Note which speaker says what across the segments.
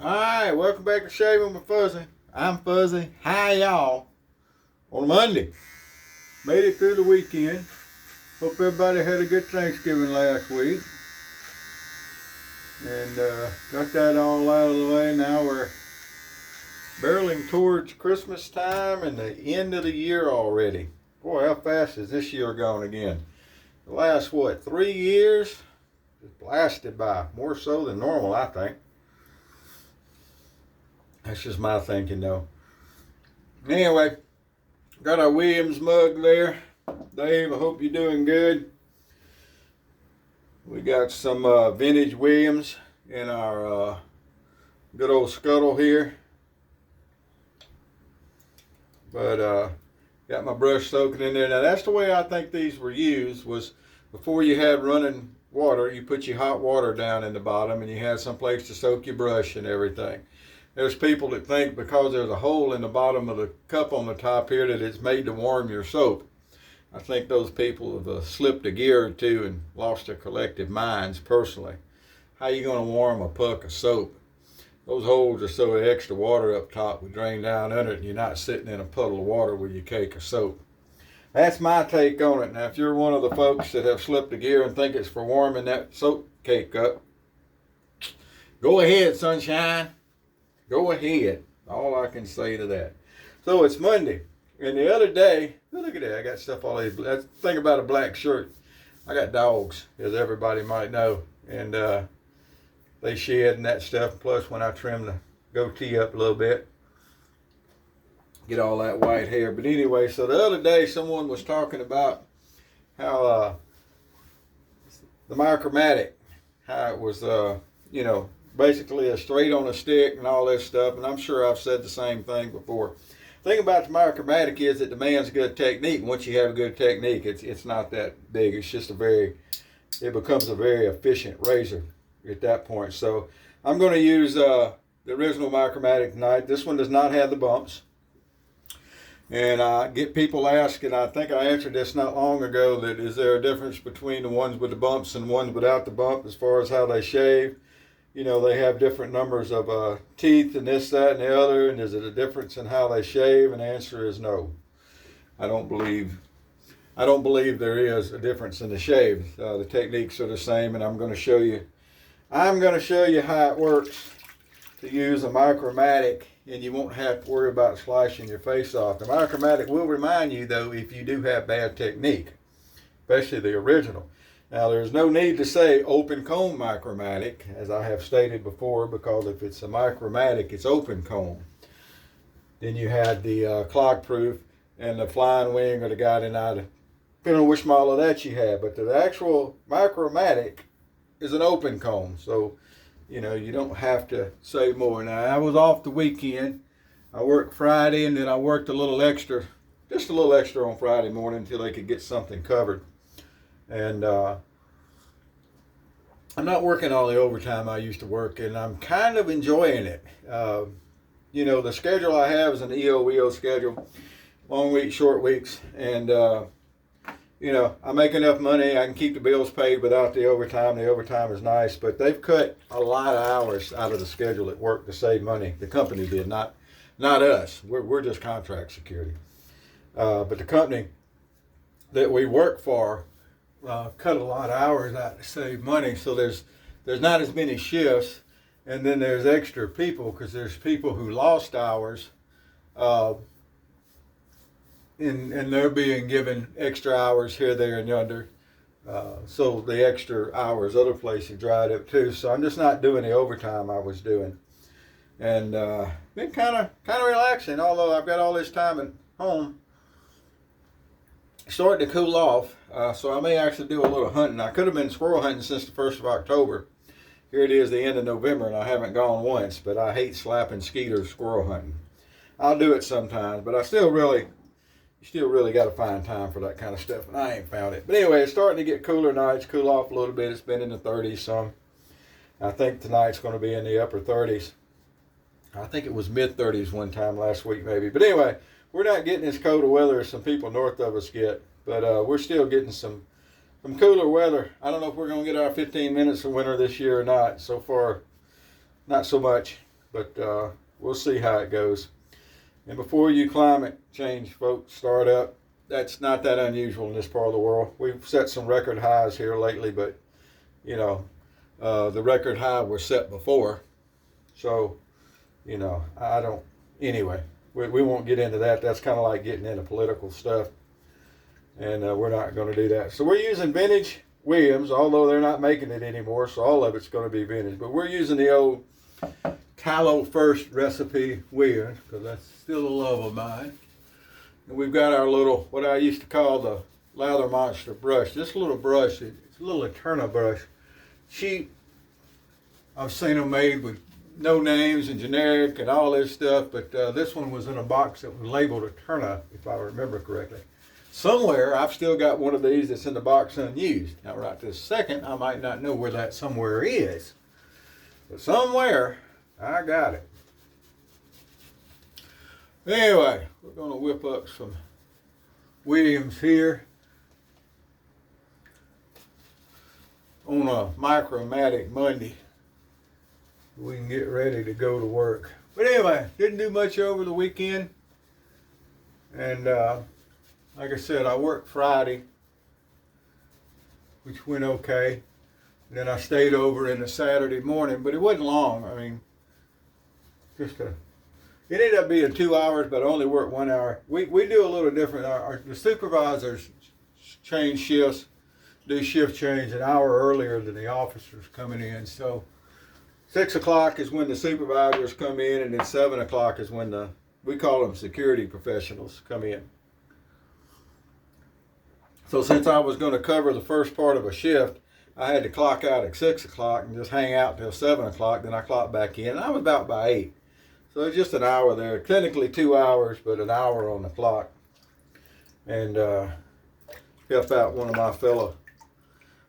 Speaker 1: Alright, welcome back to Shaving with Fuzzy. I'm Fuzzy. Hi, y'all. On Monday. Made it through the weekend. Hope everybody had a good Thanksgiving last week. And got that all out of the way. Now we're barreling towards Christmas time and the end of the year already. Boy, how fast is this year gone again? The last, 3 years? Just blasted by. More so than normal, I think. That's just my thinking, though. Anyway, got our Williams mug there. Dave, I hope you're doing good. We got some vintage Williams in our good old scuttle here. But got my brush soaking in there. Now, that's the way I think these were used, was before you had running water, you put your hot water down in the bottom and you had some place to soak your brush and everything. There's people that think because there's a hole in the bottom of the cup on the top here that it's made to warm your soap. I think those people have slipped a gear or two and lost their collective minds personally. How you going to warm a puck of soap? Those holes are so the extra water up top would drain down under it and you're not sitting in a puddle of water with your cake of soap. That's my take on it. Now, if you're one of the folks that have slipped a gear and think it's for warming that soap cake up, go ahead, sunshine. Go ahead. All I can say to that. So it's Monday. And the other day, look at that. I got stuff all over. That's the thing about a black shirt. I got dogs, as everybody might know. And they shed and that stuff. Plus, when I trim the goatee up a little bit, get all that white hair. But anyway, so the other day, someone was talking about how the Micromatic, how it was, basically a straight on a stick and all this stuff, and I'm sure I've said the same thing before. The thing about the Micromatic is it demands good technique. Once you have a good technique, it's not that big. It's just it becomes a very efficient razor at that point. So I'm going to use the original Micromatic tonight. This one does not have the bumps. And I get people asking, I think I answered this not long ago, that is there a difference between the ones with the bumps and the ones without the bump as far as how they shave? You know, they have different numbers of teeth and this, that, and the other, and is it a difference in how they shave? And the answer is no. I don't believe there is a difference in the shave. The techniques are the same, and I'm going to show you how it works to use a Micromatic, and you won't have to worry about slicing your face off. The Micromatic will remind you, though, if you do have bad technique, especially the original. Now, there's no need to say open comb Micromatic, as I have stated before, because if it's a Micromatic, it's open comb. Then you had the clog proof and the flying wing or the guiding eye, depending on which model of that you have. But the actual Micromatic is an open comb, so you don't have to say more. Now, I was off the weekend. I worked Friday, and then I worked just a little extra on Friday morning until they could get something covered. And I'm not working all the overtime I used to work, and I'm kind of enjoying it. The schedule I have is an EO schedule, long weeks, short weeks, and I make enough money. I can keep the bills paid without the overtime. The overtime is nice, but they've cut a lot of hours out of the schedule at work to save money. The company did, not us. We're just contract security. But the company that we work for cut a lot of hours out to save money, so there's not as many shifts, and then there's extra people because there's people who lost hours, and they're being given extra hours here, there, and yonder. So the extra hours other places dried up too. So I'm just not doing the overtime I was doing, and been kind of relaxing. Although I've got all this time at home. Starting to cool off, so I may actually do a little hunting. I could have been squirrel hunting since the 1st of October. Here it is, the end of November, and I haven't gone once, but I hate slapping skeeters squirrel hunting. I'll do it sometimes, but you still really got to find time for that kind of stuff, and I ain't found it. But anyway, it's starting to get cooler nights, cool off a little bit. It's been in the 30s some. I think tonight's going to be in the upper 30s. I think it was mid-30s one time last week maybe. But anyway, we're not getting as cold a weather as some people north of us get, but we're still getting some cooler weather. I don't know if we're going to get our 15 minutes of winter this year or not. So far, not so much. but we'll see how it goes. And before you climate change folks start up, that's not that unusual in this part of the world. We've set some record highs here lately, but you know, the record high was set before. So, you know, I don't, anyway, we won't get into that. That's kind of like getting into political stuff. And we're not going to do that. So we're using vintage Williams, although they're not making it anymore. So all of it's going to be vintage. But we're using the old tallow first recipe Williams because that's still a love of mine. And we've got our little, what I used to call the Lather Monster brush. This little brush, it's a little Eterna brush. Cheap. I've seen them made with no names and generic and all this stuff, but this one was in a box that was labeled Eterna, if I remember correctly. Somewhere, I've still got one of these that's in the box unused. Now, right this second, I might not know where that somewhere is, but somewhere, I got it. Anyway, we're going to whip up some Williams here on a Micromatic Monday. We can get ready to go to work. But anyway, didn't do much over the weekend. And like I said, I worked Friday, which went okay. And then I stayed over in the Saturday morning, but it wasn't long. I mean, it ended up being 2 hours, but I only worked 1 hour. We do a little different. The supervisors change shifts, do shift change an hour earlier than the officers coming in. So 6 o'clock is when the supervisors come in, and then 7 o'clock is when we call them security professionals, come in. So since I was going to cover the first part of a shift, I had to clock out at 6 o'clock and just hang out till 7 o'clock. Then I clocked back in, and I was about by 8. So it's just an hour there. Technically 2 hours, but an hour on the clock. And help out one of my fellow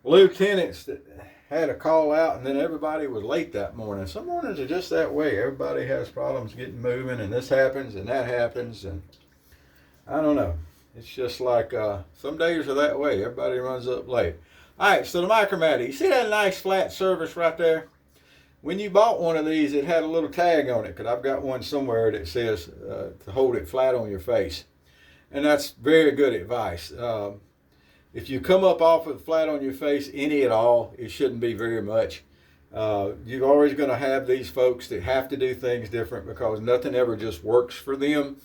Speaker 1: lieutenants that had a call out, and then everybody was late that morning. Some mornings are just that way. Everybody has problems getting moving, and this happens and that happens, and I don't know. It's just like some days are that way. Everybody runs up late. All right, so the Micromatic. You see that nice flat surface right there? When you bought one of these, it had a little tag on it, because I've got one somewhere that says to hold it flat on your face. And that's very good advice. If you come up off of flat on your face, any at all, it shouldn't be very much. You're always going to have these folks that have to do things different because nothing ever just works for them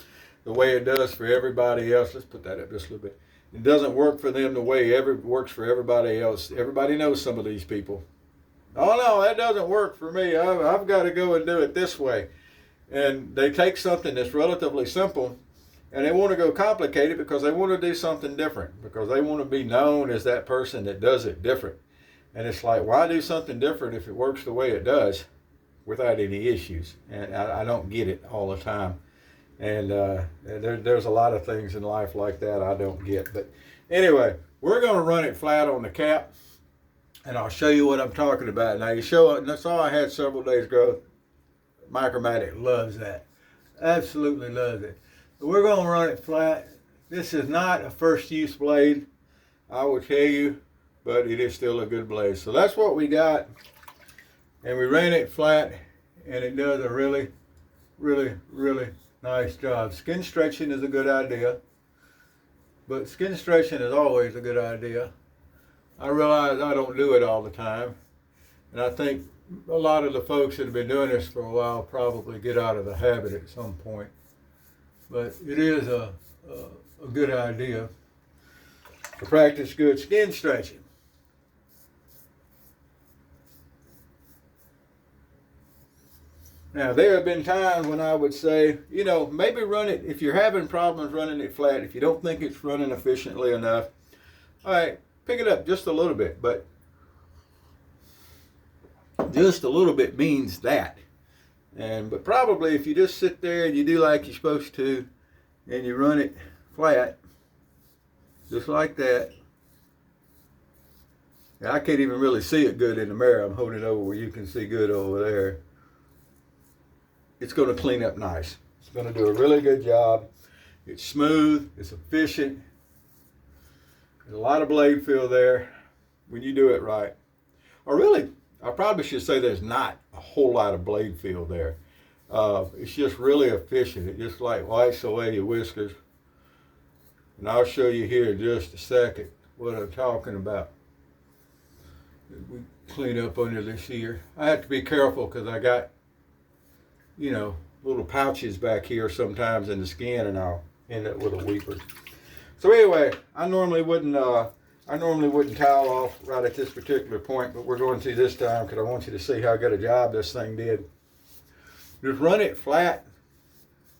Speaker 1: the way it does for everybody else. Let's put that up just a little bit. It doesn't work for them the way it works for everybody else. Everybody knows some of these people. Oh no, that doesn't work for me. I've got to go and do it this way. And they take something that's relatively simple and they want to go complicated because they want to do something different, because they want to be known as that person that does it different. And it's like, why do something different if it works the way it does without any issues? And I don't get it all the time. And there's a lot of things in life like that I don't get. But anyway, we're going to run it flat on the cap, and I'll show you what I'm talking about. Now, that's all I had several days ago. Micromatic loves that. Absolutely loves it. But we're going to run it flat. This is not a first use blade, I will tell you, but it is still a good blade. So that's what we got. And we ran it flat, and it does a really, really, really nice job. Skin stretching is a good idea, but skin stretching is always a good idea. I realize I don't do it all the time, and I think a lot of the folks that have been doing this for a while probably get out of the habit at some point. But it is a good idea to practice good skin stretching. Now, there have been times when I would say, you know, maybe run it, if you're having problems running it flat, if you don't think it's running efficiently enough, all right, pick it up just a little bit. But just a little bit means that. But probably if you just sit there and you do like you're supposed to, and you run it flat, just like that. Now, I can't even really see it good in the mirror. I'm holding it over where you can see good over there. It's going to clean up nice. It's going to do a really good job. It's smooth. It's efficient. There's a lot of blade fill there when you do it right. Or really, I probably should say there's not a whole lot of blade fill there. It's just really efficient. It just like wipes away your whiskers. And I'll show you here in just a second what I'm talking about. We clean up under this here. I have to be careful because I got, you know, little pouches back here sometimes in the skin, and I'll end up with a weeper. So anyway, I normally wouldn't towel off right at this particular point, but we're going to this time because I want you to see how good a job this thing did. Just run it flat.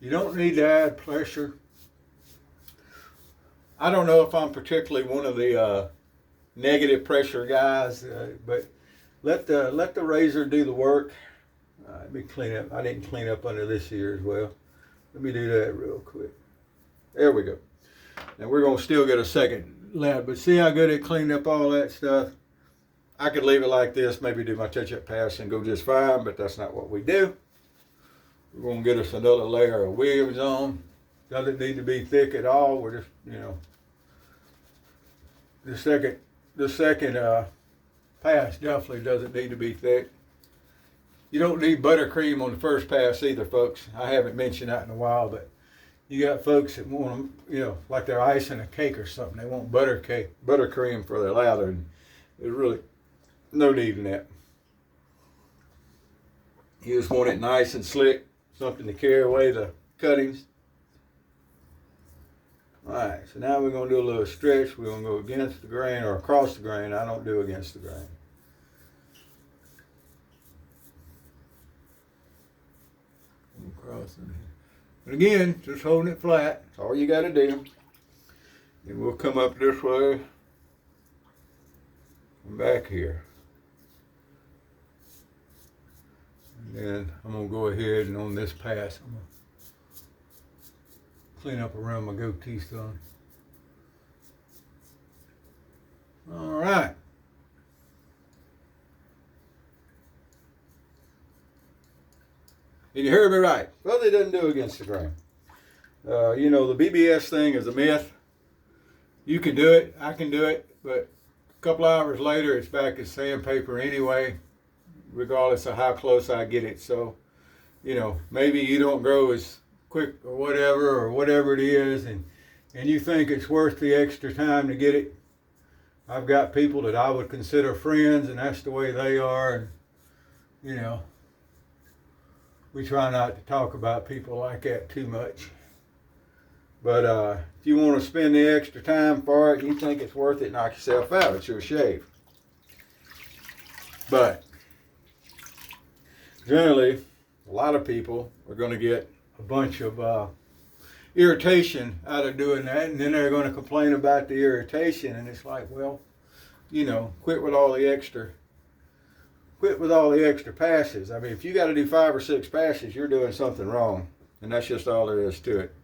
Speaker 1: You don't need to add pressure. I don't know if I'm particularly one of the negative pressure guys, but let the razor do the work. Let me clean up. I didn't clean up under this here as well. Let me do that real quick. There we go. And we're going to still get a second lap, but see how good it cleaned up all that stuff? I could leave it like this, maybe do my touch-up pass and go just fine, but that's not what we do. We're going to get us another layer of Williams on. Doesn't need to be thick at all. We're just, you know, the second pass definitely doesn't need to be thick. You don't need buttercream on the first pass either, folks. I haven't mentioned that in a while, but you got folks that want them, you know, like they're icing a cake or something. They want buttercream for their lather, and there's really no need in that. You just want it nice and slick, something to carry away the cuttings. All right, so now we're going to do a little stretch. We're going to go against the grain or across the grain. I don't do against the grain. Across in here. But again, just holding it flat. That's all you got to do. And we'll come up this way and back here. And then I'm going to go ahead and on this pass, I'm going to clean up around my goatee son. All right. And you heard me right. Well, they doesn't do against the grain. You know, the BBS thing is a myth. You can do it. I can do it. But a couple hours later, it's back as sandpaper anyway, regardless of how close I get it. So, you know, maybe you don't grow as quick or whatever it is, and you think it's worth the extra time to get it. I've got people that I would consider friends, and that's the way they are. And, you know, we try not to talk about people like that too much. But if you want to spend the extra time for it, you think it's worth it, knock yourself out. It's your shave. But generally, a lot of people are going to get a bunch of irritation out of doing that, and then they're going to complain about the irritation, and it's like, well, you know, quit with all the extra passes. I mean, if you got to do 5 or 6 passes, you're doing something wrong, and that's just all there is to it.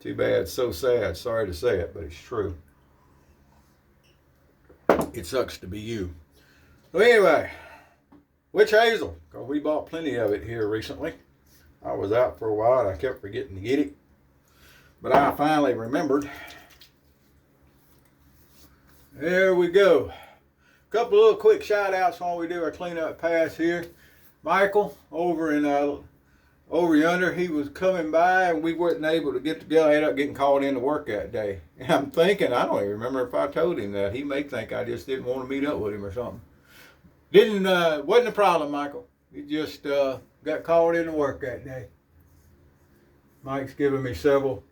Speaker 1: Too bad, so sad, sorry to say it, but it's true. It sucks to be you. So anyway, witch hazel, because we bought plenty of it here recently. I was out for a while and I kept forgetting to get it, but I finally remembered. There we go. A couple of little quick shout outs while we do our cleanup pass here. Michael over yonder, he was coming by and we weren't able to get together. I ended up getting called in to work that day. And I'm thinking, I don't even remember if I told him that. He may think I just didn't want to meet up with him or something. Wasn't a problem, Michael. He just got called in to work that day. Mike's given me several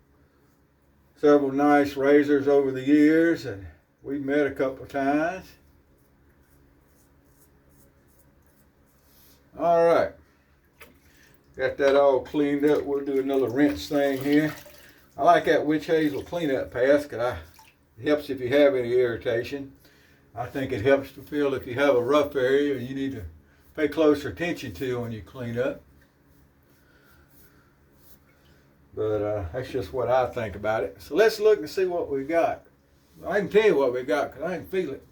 Speaker 1: nice razors over the years, and we've met a couple of times. All right. Got that all cleaned up. We'll do another rinse thing here. I like that witch hazel cleanup pass because it helps if you have any irritation. I think it helps to feel if you have a rough area you need to pay closer attention to when you clean up. But that's just what I think about it. So let's look and see what we got. I can tell you what we got because I can feel it.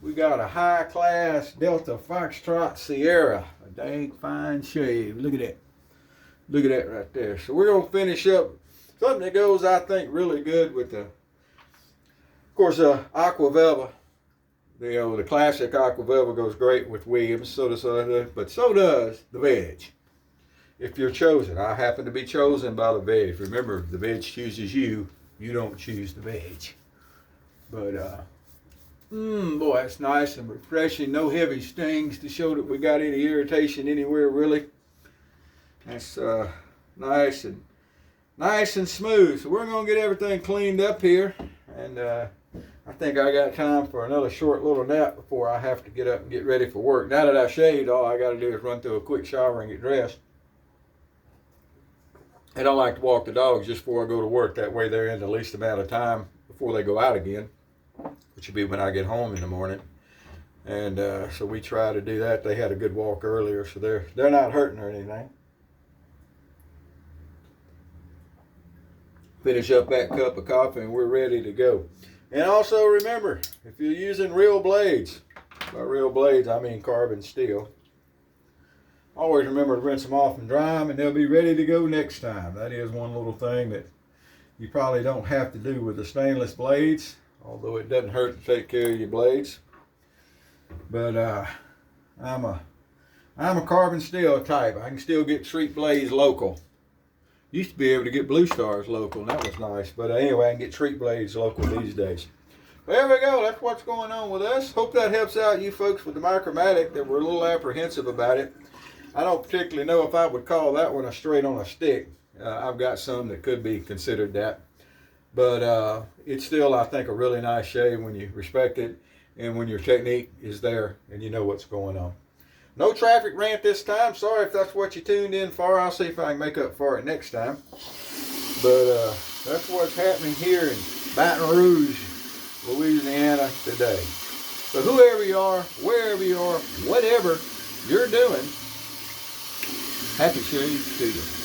Speaker 1: We got a high-class Delta Foxtrot Sierra. A dang fine shave. Look at that. Look at that right there. So we're going to finish up something that goes, I think, really good with of course, Aqua Velva. The classic Aqua Velva goes great with Williams, but so does the Veg. if you're chosen. I happen to be chosen by the veg. Remember, the veg chooses you. You don't choose the veg. But, boy, that's nice and refreshing. No heavy stings to show that we got any irritation anywhere, really. That's nice and smooth. So we're going to get everything cleaned up here. And I think I got time for another short little nap before I have to get up and get ready for work. Now that I shaved, all I got to do is run through a quick shower and get dressed. I don't like to walk the dogs just before I go to work. That way they're in the least amount of time before they go out again, which will be when I get home in the morning. And so we try to do that. They had a good walk earlier, so they're not hurting or anything. Finish up that cup of coffee and we're ready to go. And also remember, if you're using real blades, by real blades I mean carbon steel, always remember to rinse them off and dry them, and they'll be ready to go next time. That is one little thing that you probably don't have to do with the stainless blades, although it doesn't hurt to take care of your blades. But I'm a carbon steel type. I can still get Treat Blades local. Used to be able to get Blue Stars local, and that was nice. But anyway, I can get Treat Blades local these days. There we go. That's what's going on with us. Hope that helps out you folks with the Micromatic that were a little apprehensive about it. I don't particularly know if I would call that one a straight on a stick. I've got some that could be considered that. But it's still, I think, a really nice shave when you respect it and when your technique is there and you know what's going on. No traffic rant this time. Sorry if that's what you tuned in for. I'll see if I can make up for it next time. But that's what's happening here in Baton Rouge, Louisiana today. So whoever you are, wherever you are, whatever you're doing, happy shades to you.